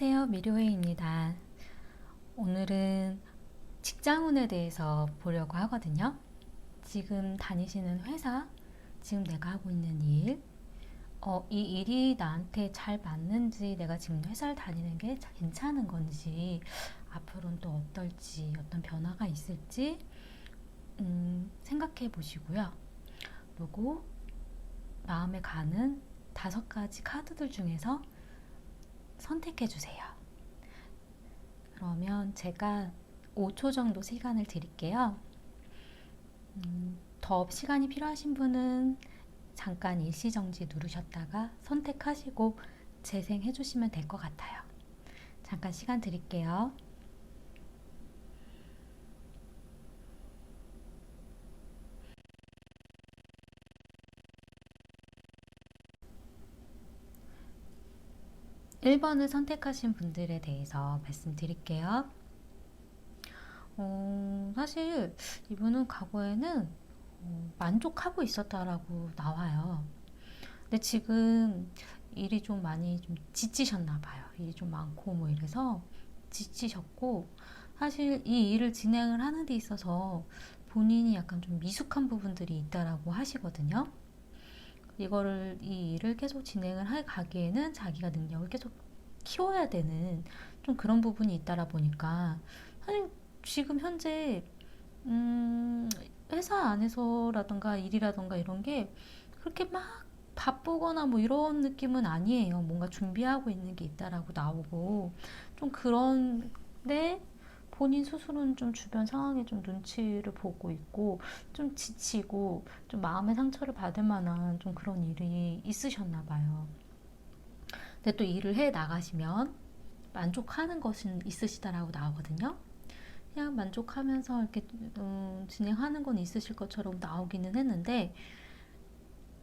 안녕하세요. 미료회입니다. 오늘은 직장운에 대해서 보려고 하거든요. 지금 다니시는 회사, 지금 내가 하고 있는 일, 이 일이 나한테 잘 맞는지, 내가 지금 회사를 다니는 게 괜찮은 건지, 앞으로는 또 어떨지, 어떤 변화가 있을지 생각해 보시고요. 그리고 마음에 가는 5가지 카드들 중에서 선택해 주세요. 그러면 제가 5초 정도 시간을 드릴게요. 더 시간이 필요하신 분은 잠깐 일시정지 누르셨다가 선택하시고 재생해 주시면 될 것 같아요. 잠깐 시간 드릴게요. (1번을) 선택하신 분들에 대해서 말씀드릴게요. 사실 이분은 과거에는 만족하고 있었다라고 나와요. 근데 지금 일이 좀 많이 좀 지치셨나 봐요. 일이 좀 많고 뭐 이래서 지치셨고, 사실 이 일을 진행을 하는 데 있어서 본인이 약간 좀 미숙한 부분들이 있다라고 하시거든요. 이 일을 계속 진행을 해 가기에는 자기가 능력을 계속 키워야 되는 좀 그런 부분이 있다라 보니까, 사실 지금 현재 회사 안에서라던가 일이라던가 이런 게 그렇게 막 바쁘거나 뭐 이런 느낌은 아니에요. 뭔가 준비하고 있는 게 있다라고 나오고, 좀 그런데 본인 스스로는 좀 주변 상황에 좀 눈치를 보고 있고, 좀 지치고, 좀 마음의 상처를 받을 만한 좀 그런 일이 있으셨나 봐요. 근데 또 일을 해 나가시면 만족하는 것은 있으시다라고 나오거든요. 그냥 만족하면서 이렇게 진행하는 건 있으실 것처럼 나오기는 했는데,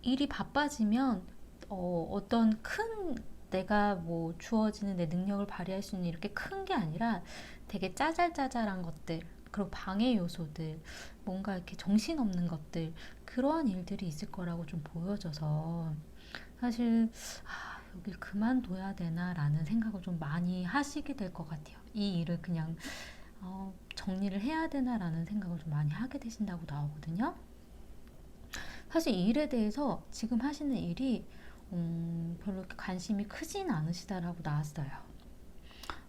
일이 바빠지면 어떤 큰 내가 뭐 주어지는 내 능력을 발휘할 수 있는 이렇게 큰 게 아니라 되게 짜잘짜잘한 것들, 그리고 방해 요소들, 뭔가 이렇게 정신없는 것들, 그러한 일들이 있을 거라고 좀 보여져서, 사실 여길 그만둬야 되나라는 생각을 좀 많이 하시게 될 것 같아요. 이 일을 그냥 정리를 해야 되나라는 생각을 좀 많이 하게 되신다고 나오거든요. 사실 이 일에 대해서 지금 하시는 일이 별로 이렇게 관심이 크진 않으시다라고 나왔어요.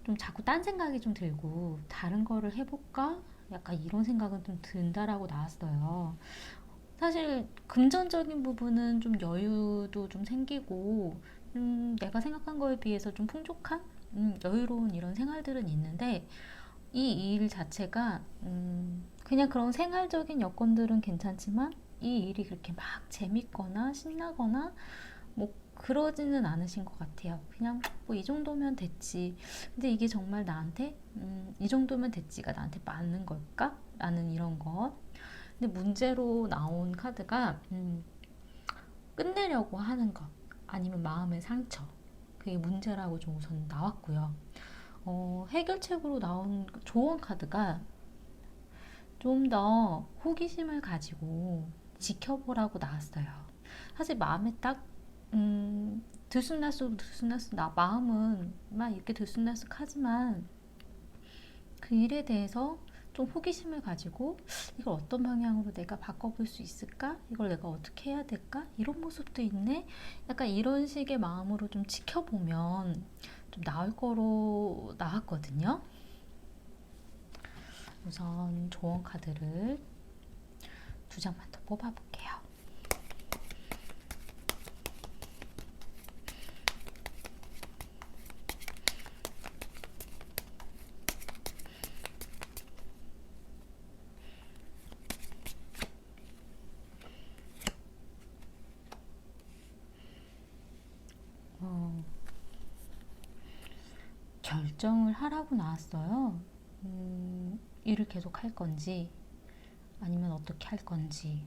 좀 자꾸 딴 생각이 좀 들고 다른 거를 해볼까? 약간 이런 생각은 좀 든다라고 나왔어요. 사실 금전적인 부분은 좀 여유도 좀 생기고, 내가 생각한 거에 비해서 좀 풍족한 여유로운 이런 생활들은 있는데, 이 일 자체가 그냥 그런 생활적인 여건들은 괜찮지만 이 일이 그렇게 막 재밌거나 신나거나 뭐 그러지는 않으신 것 같아요. 그냥 뭐 이 정도면 됐지. 근데 이게 정말 나한테 이 정도면 됐지가 나한테 맞는 걸까? 라는 이런 것. 근데 문제로 나온 카드가 끝내려고 하는 것, 아니면 마음의 상처, 그게 문제라고 좀 우선 나왔고요. 해결책으로 나온 조언 카드가 좀 더 호기심을 가지고 지켜보라고 나왔어요. 사실 마음에 딱 들쑥날쑥 나 마음은 막 이렇게 들쑥날쑥하지만, 그 일에 대해서 좀 호기심을 가지고 이걸 어떤 방향으로 내가 바꿔볼 수 있을까? 이걸 내가 어떻게 해야 될까? 이런 모습도 있네? 약간 이런 식의 마음으로 좀 지켜보면 좀 나을 거로 나왔거든요. 우선 조언 카드를 2장만 더 뽑아볼게요. 결정을 하라고 나왔어요. 일을 계속 할 건지 아니면 어떻게 할 건지.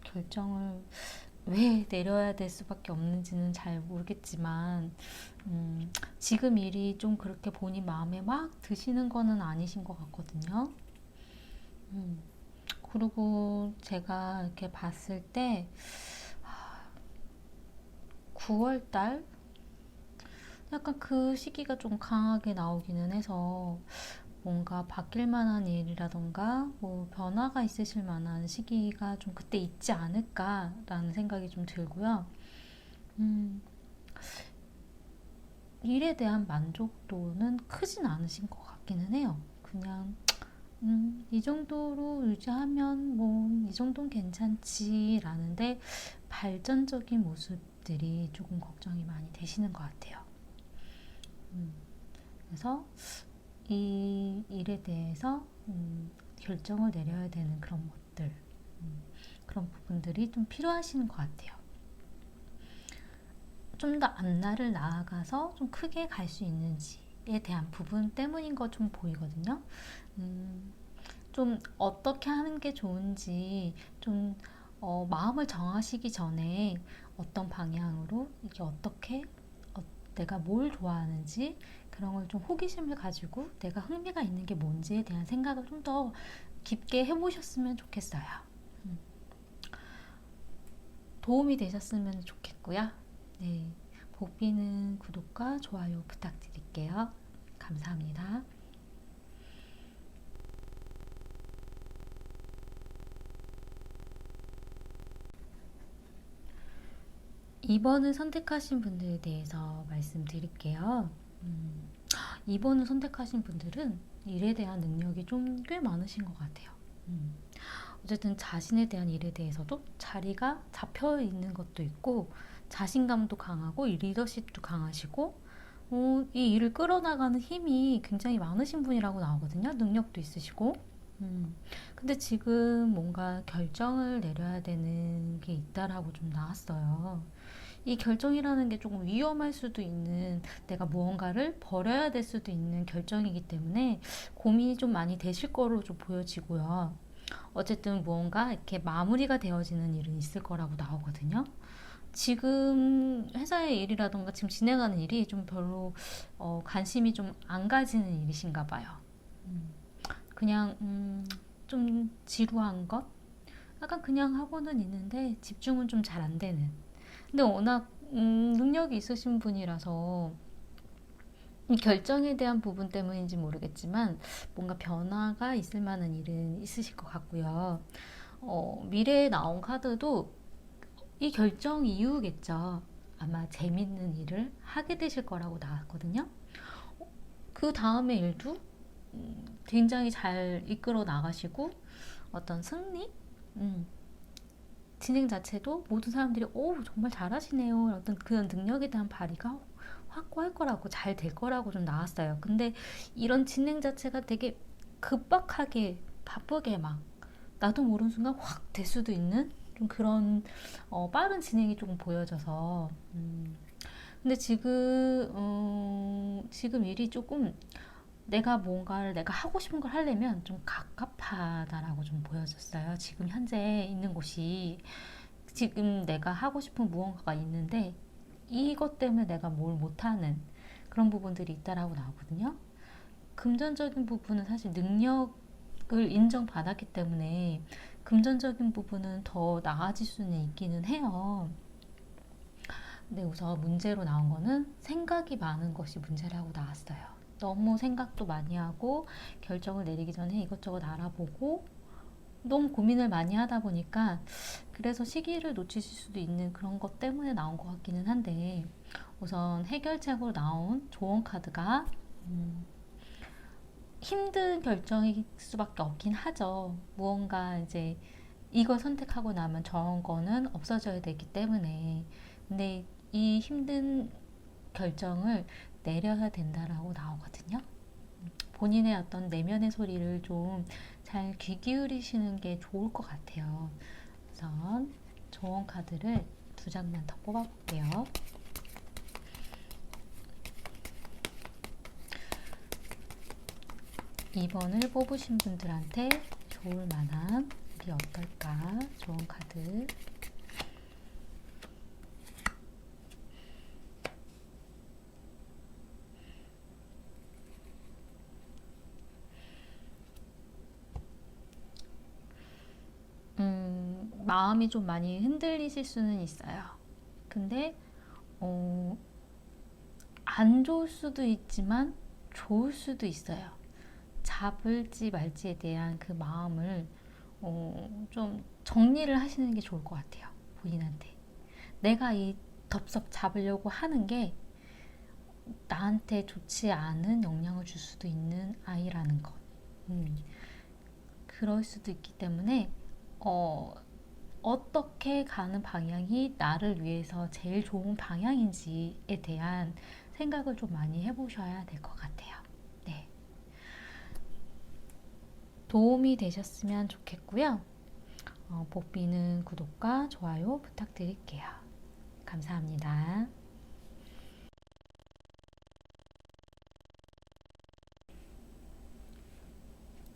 결정을 왜 내려야 될 수밖에 없는지는 잘 모르겠지만, 지금 일이 좀 그렇게 본인 마음에 막 드시는 거는 아니신 것 같거든요. 그리고 제가 이렇게 봤을 때 9월 달? 약간 그 시기가 좀 강하게 나오기는 해서 뭔가 바뀔 만한 일이라던가 뭐 변화가 있으실 만한 시기가 좀 그때 있지 않을까라는 생각이 좀 들고요. 음, 일에 대한 만족도는 크진 않으신 것 같기는 해요. 그냥 이 정도로 유지하면 뭐 이 정도는 괜찮지 라는데 발전적인 모습들이 조금 걱정이 많이 되시는 것 같아요. 그래서 이 일에 대해서 결정을 내려야 되는 그런 것들, 그런 부분들이 좀 필요하신 것 같아요. 좀 더 앞날을 나아가서 좀 크게 갈 수 있는지에 대한 부분 때문인 것 좀 보이거든요. 좀 어떻게 하는 게 좋은지 좀 마음을 정하시기 전에 어떤 방향으로 이게 어떻게 내가 뭘 좋아하는지 그런 걸 좀 호기심을 가지고 내가 흥미가 있는 게 뭔지에 대한 생각을 좀 더 깊게 해보셨으면 좋겠어요. 도움이 되셨으면 좋겠고요. 네, 복비는 구독과 좋아요 부탁드릴게요. 감사합니다. 2번을 선택하신 분들에 대해서 말씀드릴게요. 2번을 선택하신 분들은 일에 대한 능력이 좀 꽤 많으신 것 같아요. 어쨌든 자신에 대한 일에 대해서도 자리가 잡혀 있는 것도 있고 자신감도 강하고 리더십도 강하시고 이 일을 끌어나가는 힘이 굉장히 많으신 분이라고 나오거든요. 능력도 있으시고. 근데 지금 뭔가 결정을 내려야 되는 게 있다라고 좀 나왔어요. 이 결정이라는 게 조금 위험할 수도 있는, 내가 무언가를 버려야 될 수도 있는 결정이기 때문에 고민이 좀 많이 되실 거로 좀 보여지고요. 어쨌든 무언가 이렇게 마무리가 되어지는 일은 있을 거라고 나오거든요. 지금 회사의 일이라던가 지금 진행하는 일이 좀 별로 관심이 좀 안 가지는 일이신가 봐요. 그냥 좀 지루한 것? 약간 그냥 하고는 있는데 집중은 좀 잘 안 되는. 근데 워낙 능력이 있으신 분이라서 이 결정에 대한 부분 때문인지 모르겠지만 뭔가 변화가 있을 만한 일은 있으실 것 같고요. 미래에 나온 카드도 이 결정 이후겠죠. 아마 재밌는 일을 하게 되실 거라고 나왔거든요. 그 다음의 일도 굉장히 잘 이끌어 나가시고 어떤 승리? 진행 자체도 모든 사람들이 오 정말 잘하시네요. 어떤 그런 능력에 대한 발휘가 확고할 거라고 잘 될 거라고 좀 나왔어요. 근데 이런 진행 자체가 되게 급박하게 바쁘게 막 나도 모르는 순간 확 될 수도 있는 좀 그런 빠른 진행이 조금 보여져서 근데 지금 일이 조금 내가 뭔가를 내가 하고 싶은 걸 하려면 좀 갑갑하다라고 좀 보여졌어요. 지금 현재 있는 곳이 지금 내가 하고 싶은 무언가가 있는데 이것 때문에 내가 뭘 못하는 그런 부분들이 있다라고 나오거든요. 금전적인 부분은 사실 능력을 인정받았기 때문에 금전적인 부분은 더 나아질 수는 있기는 해요. 근데 우선 문제로 나온 거는 생각이 많은 것이 문제라고 나왔어요. 너무 생각도 많이 하고 결정을 내리기 전에 이것저것 알아보고 너무 고민을 많이 하다 보니까 그래서 시기를 놓치실 수도 있는 그런 것 때문에 나온 것 같기는 한데 우선 해결책으로 나온 조언 카드가 힘든 결정일 수밖에 없긴 하죠. 무언가 이제 이걸 선택하고 나면 저런 거는 없어져야 되기 때문에 근데 이 힘든 결정을 내려야 된다라고 나오거든요. 본인의 어떤 내면의 소리를 좀 잘 귀 기울이시는 게 좋을 것 같아요. 우선 조언 카드를 2장만 더 뽑아볼게요. 2번을 뽑으신 분들한테 좋을 만한 일이 어떨까? 조언 카드. 마음이 좀 많이 흔들리실 수는 있어요. 근데 어, 안 좋을 수도 있지만 좋을 수도 있어요. 잡을지 말지에 대한 그 마음을 좀 정리를 하시는 게 좋을 것 같아요. 본인한테. 내가 이 덥석 잡으려고 하는 게 나한테 좋지 않은 영향을 줄 수도 있는 아이라는 것. 그럴 수도 있기 때문에 어떻게 가는 방향이 나를 위해서 제일 좋은 방향인지에 대한 생각을 좀 많이 해보셔야 될 것 같아요. 네. 도움이 되셨으면 좋겠고요. 복비는 구독과 좋아요 부탁드릴게요. 감사합니다.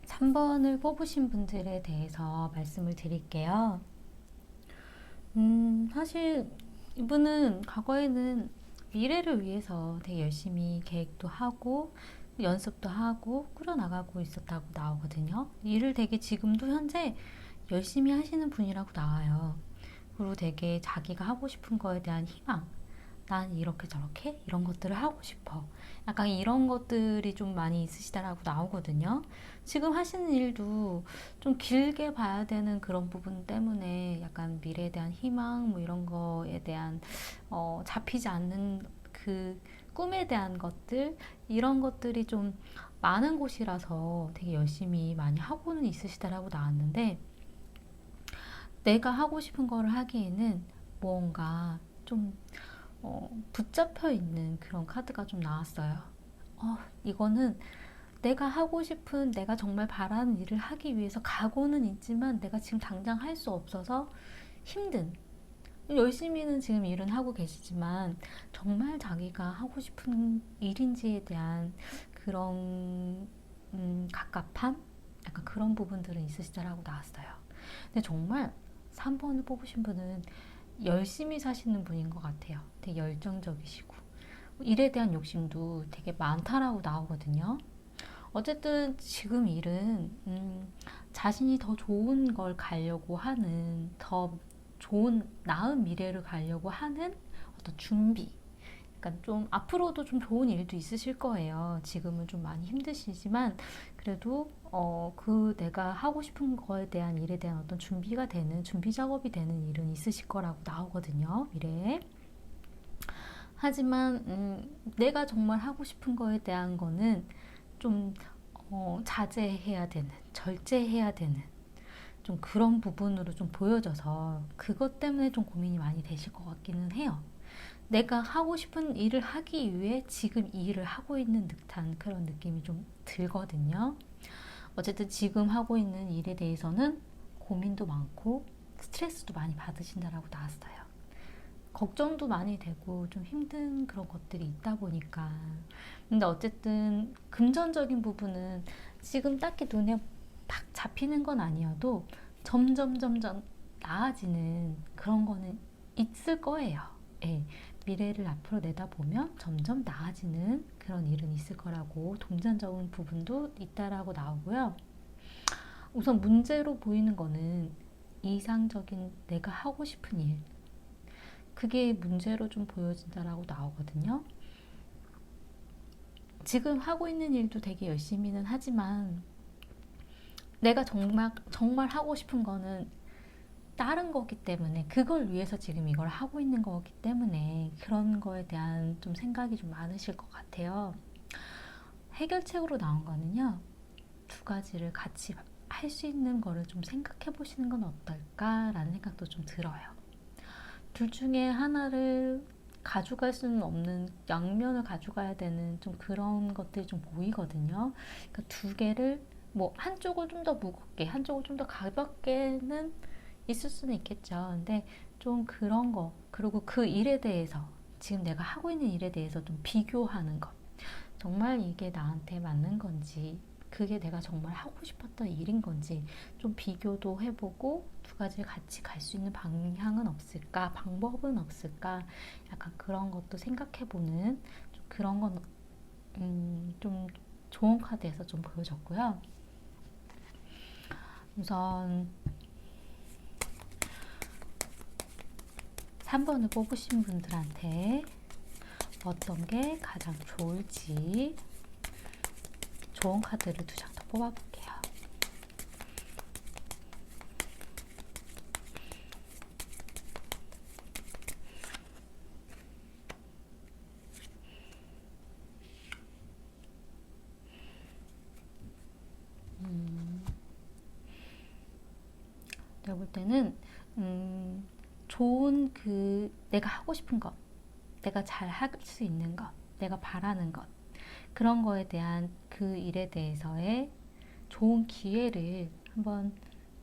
3번을 뽑으신 분들에 대해서 말씀을 드릴게요. 사실 이분은 과거에는 미래를 위해서 되게 열심히 계획도 하고 연습도 하고 꾸려나가고 있었다고 나오거든요. 일을 되게 지금도 현재 열심히 하시는 분이라고 나와요. 그리고 되게 자기가 하고 싶은 거에 대한 희망, 난 이렇게 저렇게 이런 것들을 하고 싶어. 약간 이런 것들이 좀 많이 있으시다라고 나오거든요. 지금 하시는 일도 좀 길게 봐야 되는 그런 부분 때문에 약간 미래에 대한 희망 뭐 이런 거에 대한 잡히지 않는 그 꿈에 대한 것들 이런 것들이 좀 많은 곳이라서 되게 열심히 많이 하고는 있으시다라고 나왔는데 내가 하고 싶은 거를 하기에는 뭔가 좀 붙잡혀 있는 그런 카드가 좀 나왔어요. 이거는 내가 하고 싶은, 내가 정말 바라는 일을 하기 위해서 각오는 있지만 내가 지금 당장 할 수 없어서 힘든. 열심히는 지금 일은 하고 계시지만 정말 자기가 하고 싶은 일인지에 대한 그런 갑갑함? 약간 그런 부분들은 있으시다라고 나왔어요. 근데 정말 3번을 뽑으신 분은 열심히 사시는 분인 것 같아요. 되게 열정적이시고 일에 대한 욕심도 되게 많다라고 나오거든요. 어쨌든 지금 일은 자신이 더 좋은 걸 가려고 하는 더 좋은 나은 미래를 가려고 하는 어떤 준비 그러니까 좀 앞으로도 좀 좋은 일도 있으실 거예요. 지금은 좀 많이 힘드시지만 그래도 그 내가 하고 싶은 거에 대한 일에 대한 어떤 준비가 되는 준비 작업이 되는 일은 있으실 거라고 나오거든요. 미래에. 하지만 내가 정말 하고 싶은 거에 대한 거는 좀 자제해야 되는 절제해야 되는 좀 그런 부분으로 좀 보여져서 그것 때문에 좀 고민이 많이 되실 것 같기는 해요. 내가 하고 싶은 일을 하기 위해 지금 이 일을 하고 있는 듯한 그런 느낌이 좀 들거든요. 어쨌든 지금 하고 있는 일에 대해서는 고민도 많고 스트레스도 많이 받으신다라고 나왔어요. 걱정도 많이 되고 좀 힘든 그런 것들이 있다 보니까 근데 어쨌든 금전적인 부분은 지금 딱히 눈에 팍 잡히는 건 아니어도 점점 나아지는 그런 거는 있을 거예요. 예. 미래를 앞으로 내다보면 점점 나아지는 그런 일은 있을 거라고 동전적인 부분도 있다라고 나오고요. 우선 문제로 보이는 거는 이상적인 내가 하고 싶은 일 그게 문제로 좀 보여진다라고 나오거든요. 지금 하고 있는 일도 되게 열심히는 하지만 내가 정말 하고 싶은 거는 다른 거기 때문에 그걸 위해서 지금 이걸 하고 있는 거기 때문에 그런 거에 대한 좀 생각이 좀 많으실 것 같아요. 해결책으로 나온 거는요. 두 가지를 같이 할 수 있는 거를 좀 생각해 보시는 건 어떨까라는 생각도 좀 들어요. 둘 중에 하나를 가져갈 수는 없는 양면을 가져가야 되는 좀 그런 것들이 좀 보이거든요. 그러니까 두 개를 뭐 한쪽을 좀 더 무겁게 한쪽을 좀 더 가볍게는 있을 수는 있겠죠. 근데 좀 그런 거 그리고 그 일에 대해서 지금 내가 하고 있는 일에 대해서 좀 비교하는 것 정말 이게 나한테 맞는 건지 그게 내가 정말 하고 싶었던 일인 건지 좀 비교도 해보고 두 가지를 같이 갈 수 있는 방향은 없을까 방법은 없을까 약간 그런 것도 생각해보는 좀 그런 건 좀 좋은 카드에서 좀 보여줬고요. 우선 3번을 뽑으신 분들한테 어떤 게 가장 좋을지 좋은 카드를 두 장 더 뽑아볼게요. 내가 볼 때는 좋은 내가 하고 싶은 것, 내가 잘 할 수 있는 것, 내가 바라는 것, 그런 거에 대한 그 일에 대해서의 좋은 기회를 한번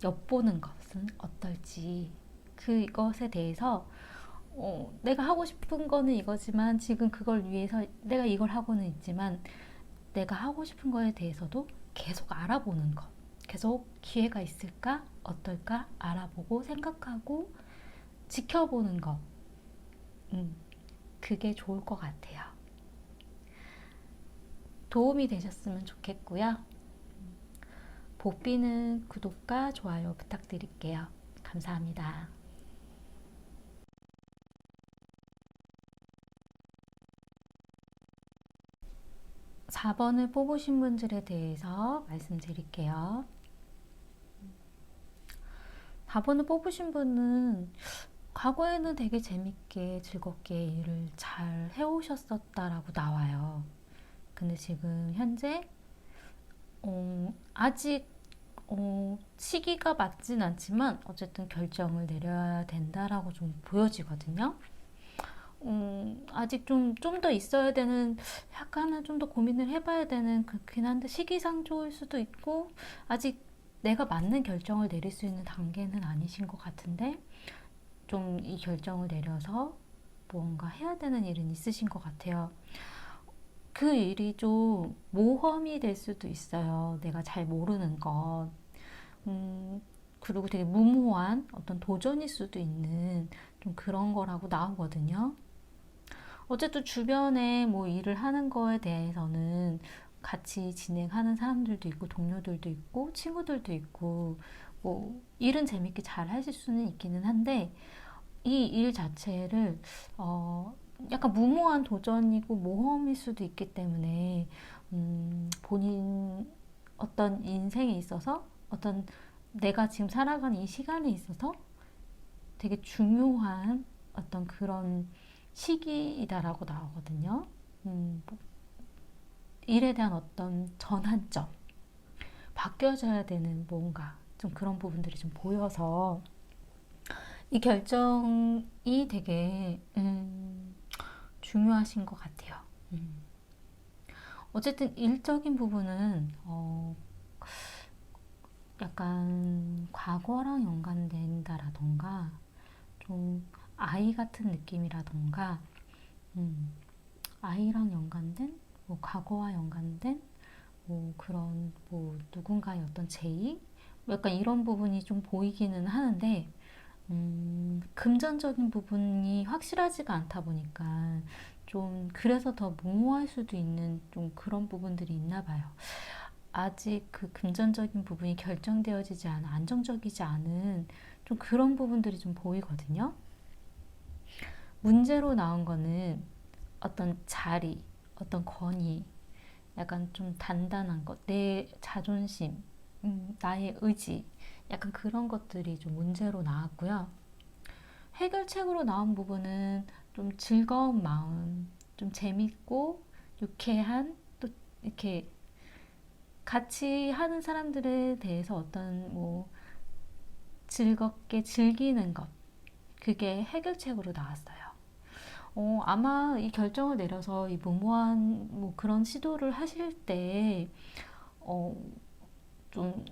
엿보는 것은 어떨지, 그것에 대해서 내가 하고 싶은 거는 이거지만 지금 그걸 위해서 내가 이걸 하고는 있지만 내가 하고 싶은 거에 대해서도 계속 알아보는 것, 계속 기회가 있을까 어떨까 알아보고 생각하고 지켜보는 것, 그게 좋을 것 같아요. 도움이 되셨으면 좋겠고요. 보삐는 구독과 좋아요 부탁드릴게요. 감사합니다. 4번을 뽑으신 분들에 대해서 말씀드릴게요. 4번을 뽑으신 분은 과거에는 되게 재밌게 즐겁게 일을 잘 해오셨었다라고 나와요. 근데 지금 현재 아직 시기가 맞진 않지만 어쨌든 결정을 내려야 된다라고 좀 보여지거든요. 아직 좀 더 있어야 되는, 약간은 좀 더 고민을 해봐야 되는 그렇긴 한데 시기상조일 수도 있고 아직 내가 맞는 결정을 내릴 수 있는 단계는 아니신 것 같은데 좀 이 결정을 내려서 무언가 해야 되는 일은 있으신 것 같아요. 그 일이 좀 모험이 될 수도 있어요. 내가 잘 모르는 것. 그리고 되게 무모한 어떤 도전일 수도 있는 좀 그런 거라고 나오거든요. 어쨌든 주변에 뭐 일을 하는 거에 대해서는 같이 진행하는 사람들도 있고 동료들도 있고 친구들도 있고 뭐 일은 재밌게 잘 하실 수는 있기는 한데 이 일 자체를 약간 무모한 도전이고 모험일 수도 있기 때문에 본인 어떤 인생에 있어서 어떤 내가 지금 살아가는 이 시간에 있어서 되게 중요한 어떤 그런 시기이다라고 나오거든요. 일에 대한 어떤 전환점, 바뀌어져야 되는 뭔가 좀 그런 부분들이 좀 보여서 이 결정이 되게 중요하신 것 같아요. 어쨌든 일적인 부분은 약간 과거랑 연관된다라던가 좀 아이 같은 느낌이라던가 아이랑 연관된 뭐 과거와 연관된 뭐 그런 뭐 누군가의 어떤 제의 뭐 약간 이런 부분이 좀 보이기는 하는데 금전적인 부분이 확실하지가 않다 보니까 좀 그래서 더 무모할 수도 있는 좀 그런 부분들이 있나 봐요. 아직 그 금전적인 부분이 결정되어지지 않은 안정적이지 않은 좀 그런 부분들이 좀 보이거든요. 문제로 나온 거는 어떤 자리, 어떤 권위, 약간 좀 단단한 것, 내 자존심, 나의 의지, 약간 그런 것들이 좀 문제로 나왔고요. 해결책으로 나온 부분은 좀 즐거운 마음, 좀 재밌고 유쾌한 또 이렇게 같이 하는 사람들에 대해서 어떤 뭐 즐겁게 즐기는 것, 그게 해결책으로 나왔어요. 아마 이 결정을 내려서 이 무모한 뭐 그런 시도를 하실 때, 좀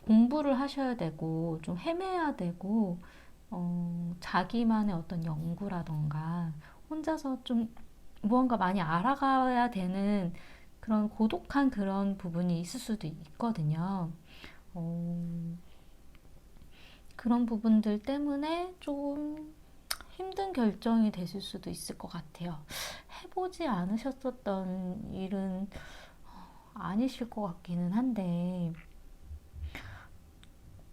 공부를 하셔야 되고, 좀 헤매야 되고, 자기만의 어떤 연구라던가, 혼자서 좀 무언가 많이 알아가야 되는 그런 고독한 그런 부분이 있을 수도 있거든요. 그런 부분들 때문에 좀 힘든 결정이 되실 수도 있을 것 같아요. 해보지 않으셨었던 일은 아니실 것 같기는 한데,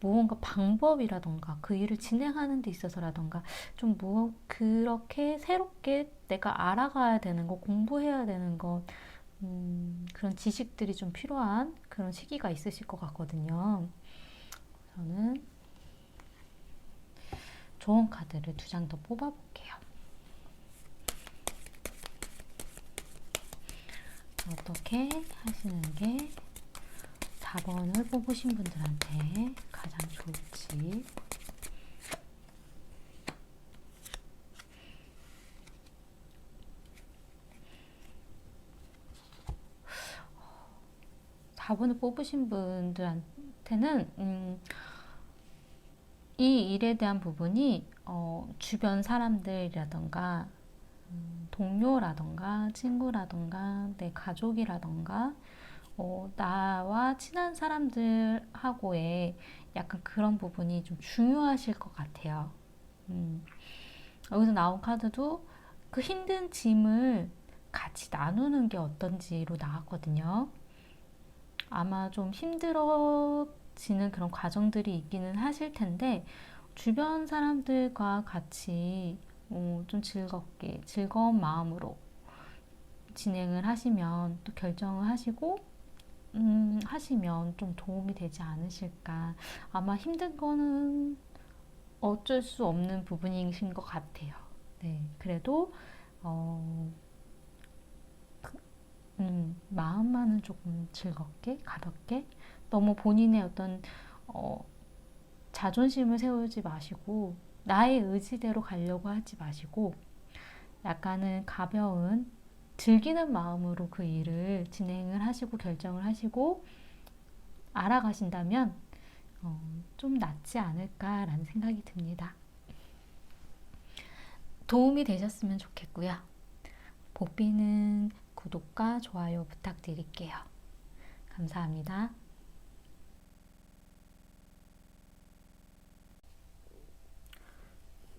무언가 방법이라던가 그 일을 진행하는 데 있어서라던가 좀 그렇게 새롭게 내가 알아가야 되는 거, 공부해야 되는 거, 그런 지식들이 좀 필요한 그런 시기가 있으실 것 같거든요. 저는 좋은 카드를 두 장 더 뽑아볼게요. 어떻게 하시는 게 4번을 뽑으신 분들한테 가장 좋을지. 사 번을 뽑으신 분들한테는 이 일에 대한 부분이 주변 사람들이라던가 동료라던가 친구라던가 내 가족이라던가 나와 친한 사람들하고의 약간 그런 부분이 좀 중요하실 것 같아요. 여기서 나온 카드도 그 힘든 짐을 같이 나누는 게 어떤지로 나왔거든요. 아마 좀 힘들어지는 그런 과정들이 있기는 하실 텐데 주변 사람들과 같이 좀 즐겁게 즐거운 마음으로 진행을 하시면 또 결정을 하시고 하시면 좀 도움이 되지 않으실까. 아마 힘든 거는 어쩔 수 없는 부분이신 것 같아요. 네, 그래도 마음만은 조금 즐겁게 가볍게 너무 본인의 어떤 자존심을 세우지 마시고 나의 의지대로 가려고 하지 마시고 약간은 가벼운 즐기는 마음으로 그 일을 진행을 하시고 결정을 하시고 알아가신다면 좀 낫지 않을까라는 생각이 듭니다. 도움이 되셨으면 좋겠고요. 복비는 구독과 좋아요 부탁드릴게요. 감사합니다.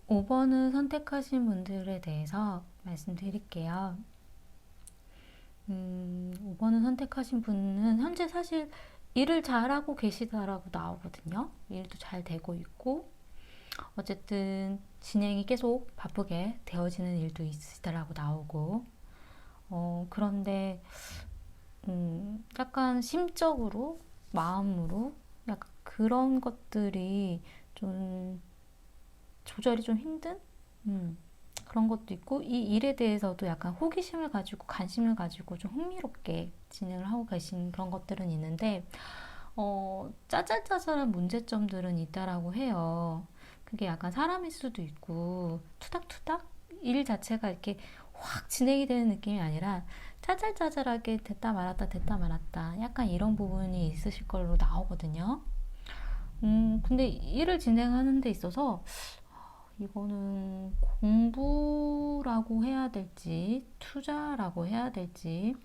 5번을 선택하신 분들에 대해서 말씀드릴게요. 5번을 선택하신 분은 현재 사실 일을 잘하고 계시다라고 나오거든요. 일도 잘 되고 있고 어쨌든 진행이 계속 바쁘게 되어지는 일도 있으시다라고 나오고 그런데 약간 심적으로 마음으로 약간 그런 것들이 좀 조절이 좀 힘든 그런 것도 있고 이 일에 대해서도 약간 호기심을 가지고 관심을 가지고 좀 흥미롭게 진행을 하고 계신 그런 것들은 있는데 짜잘짜잘한 문제점들은 있다라고 해요. 그게 약간 사람일 수도 있고 투닥투닥 일 자체가 이렇게 확 진행이 되는 느낌이 아니라 짜잘짜잘하게 됐다 말았다 됐다 말았다 약간 이런 부분이 있으실 걸로 나오거든요. 근데 일을 진행하는 데 있어서 이거는 공부라고 해야 될지 투자라고 해야 될지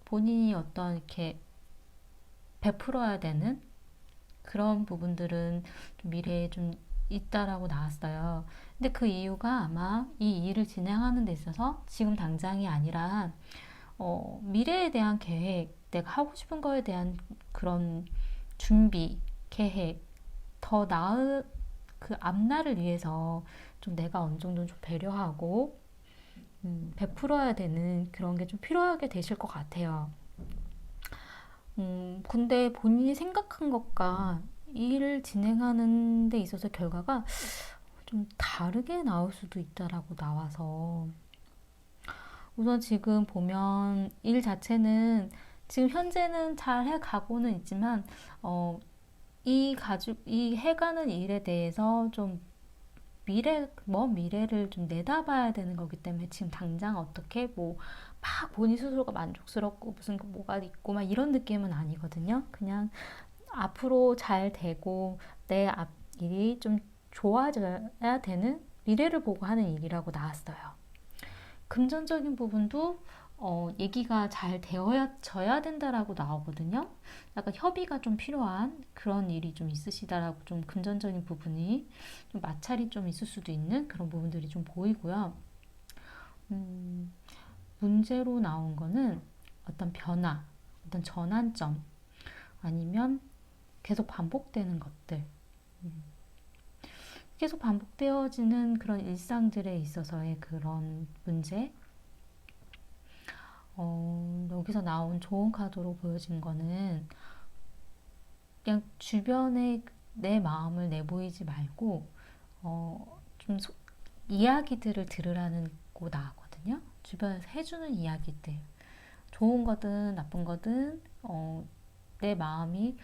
본인이 어떤 이렇게 베풀어야 되는 그런 부분들은 좀 미래에 좀 있다라고 나왔어요. 근데 그 이유가 아마 이 일을 진행하는 데 있어서 지금 당장이 아니라 미래에 대한 계획, 내가 하고 싶은 거에 대한 그런 준비, 계획, 더 나은 그 앞날을 위해서 좀 내가 어느 정도 좀 배려하고 베풀어야 되는 그런 게 좀 필요하게 되실 것 같아요. 근데 본인이 생각한 것과 일을 진행하는 데 있어서 결과가 좀 다르게 나올 수도 있다라고 나와서 우선 지금 보면 일 자체는 지금 현재는 잘 해가고는 있지만 이 해가는 일에 대해서 좀 먼 미래를 좀 내다봐야 되는 거기 때문에 지금 당장 어떻게 뭐 막 본인 스스로가 만족스럽고 무슨 뭐가 있고 막 이런 느낌은 아니거든요. 그냥 앞으로 잘 되고 내 앞 일이 좀 좋아져야 되는 미래를 보고 하는 일이라고 나왔어요. 금전적인 부분도 얘기가 잘 되어져야 된다라고 나오거든요. 약간 협의가 좀 필요한 그런 일이 좀 있으시다라고 좀 금전적인 부분이 좀 마찰이 좀 있을 수도 있는 그런 부분들이 좀 보이고요. 문제로 나온 거는 어떤 변화, 어떤 전환점 아니면 계속 반복되는 것들 계속 반복되어지는 그런 일상들에 있어서의 그런 문제. 여기서 나온 좋은 카드로 보여진 거는 그냥 주변에 내 마음을 내보이지 말고 좀 이야기들을 들으라는 거 나왔거든요. 주변에서 해주는 이야기들, 좋은 거든 나쁜 거든 내 마음이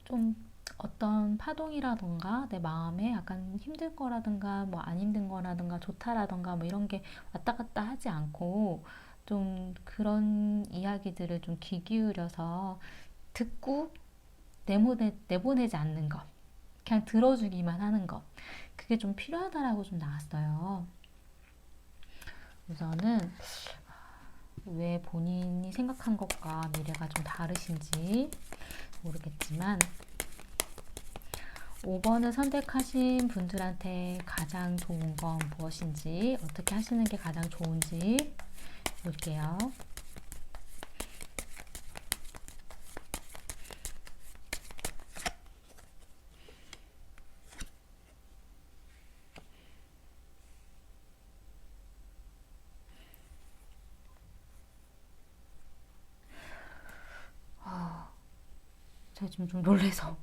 좀 어떤 파동이라던가 내 마음에 약간 힘든 거라든가 뭐 안 힘든 거라든가 좋다라던가 뭐 이런 게 왔다 갔다 하지 않고 좀 그런 이야기들을 좀 귀 기울여서 듣고 내보내지 않는 것, 그냥 들어주기만 하는 것, 그게 좀 필요하다라고 좀 나왔어요. 우선은 왜 본인이 생각한 것과 미래가 좀 다르신지 모르겠지만 5번을 선택하신 분들한테 가장 좋은 건 무엇인지, 어떻게 하시는 게 가장 좋은지 볼게요. 제가 지금 좀 놀래서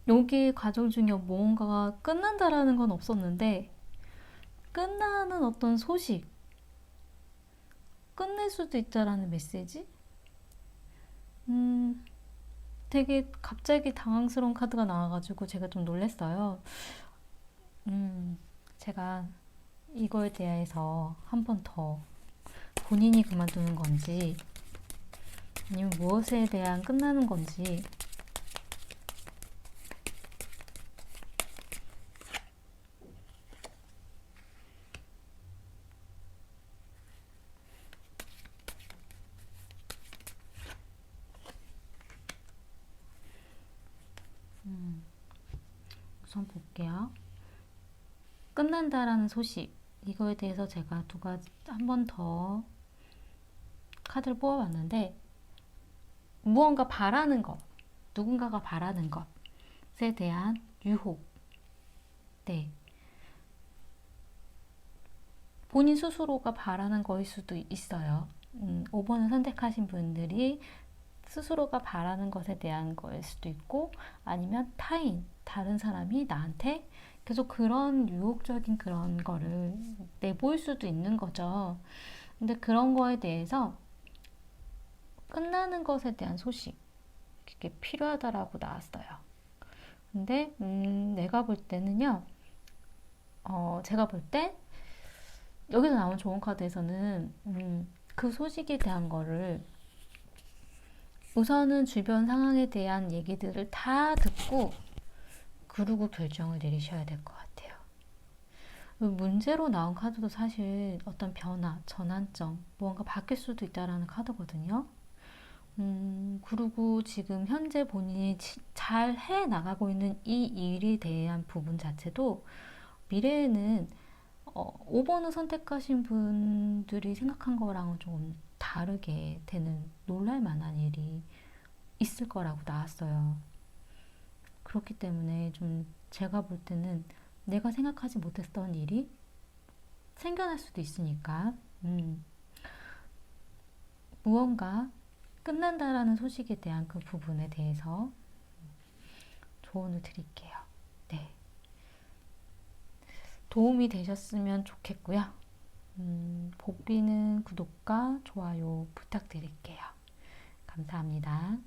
여기 과정 중에 무언가가 끝난다라는 건 없었는데 끝나는 어떤 소식, 끝낼 수도 있다라는 메시지? 되게 갑자기 당황스러운 카드가 나와가지고 제가 좀 놀랐어요. 제가 이거에 대해서 한 번 더 본인이 그만두는 건지 아니면 무엇에 대한 끝나는 건지 우선 볼게요. 끝난다라는 소식, 이거에 대해서 제가 두 가지 한 번 더 카드를 뽑아봤는데 무언가 바라는 것, 누군가가 바라는 것에 대한 유혹, 네, 본인 스스로가 바라는 거일 수도 있어요. 5번을 선택하신 분들이 스스로가 바라는 것에 대한 거일 수도 있고 아니면 타인, 다른 사람이 나한테 계속 그런 유혹적인 그런 거를 내보일 수도 있는 거죠. 근데 그런 거에 대해서 끝나는 것에 대한 소식, 그게 필요하다라고 나왔어요. 근데 내가 볼 때는요, 제가 볼 때 여기서 나온 좋은 카드에서는 그 소식에 대한 거를 우선은 주변 상황에 대한 얘기들을 다 듣고 그러고 결정을 내리셔야 될 것 같아요. 문제로 나온 카드도 사실 어떤 변화, 전환점, 무언가 바뀔 수도 있다라는 카드거든요. 그리고 지금 현재 본인이 잘 해 나가고 있는 이 일에 대한 부분 자체도 미래에는 5번을 선택하신 분들이 생각한 거랑은 조금 다르게 되는 놀랄 만한 일이 있을 거라고 나왔어요. 그렇기 때문에 좀 제가 볼 때는 내가 생각하지 못했던 일이 생겨날 수도 있으니까 무언가 끝난다라는 소식에 대한 그 부분에 대해서 조언을 드릴게요. 네. 도움이 되셨으면 좋겠고요. 복비는 구독과 좋아요 부탁드릴게요. 감사합니다.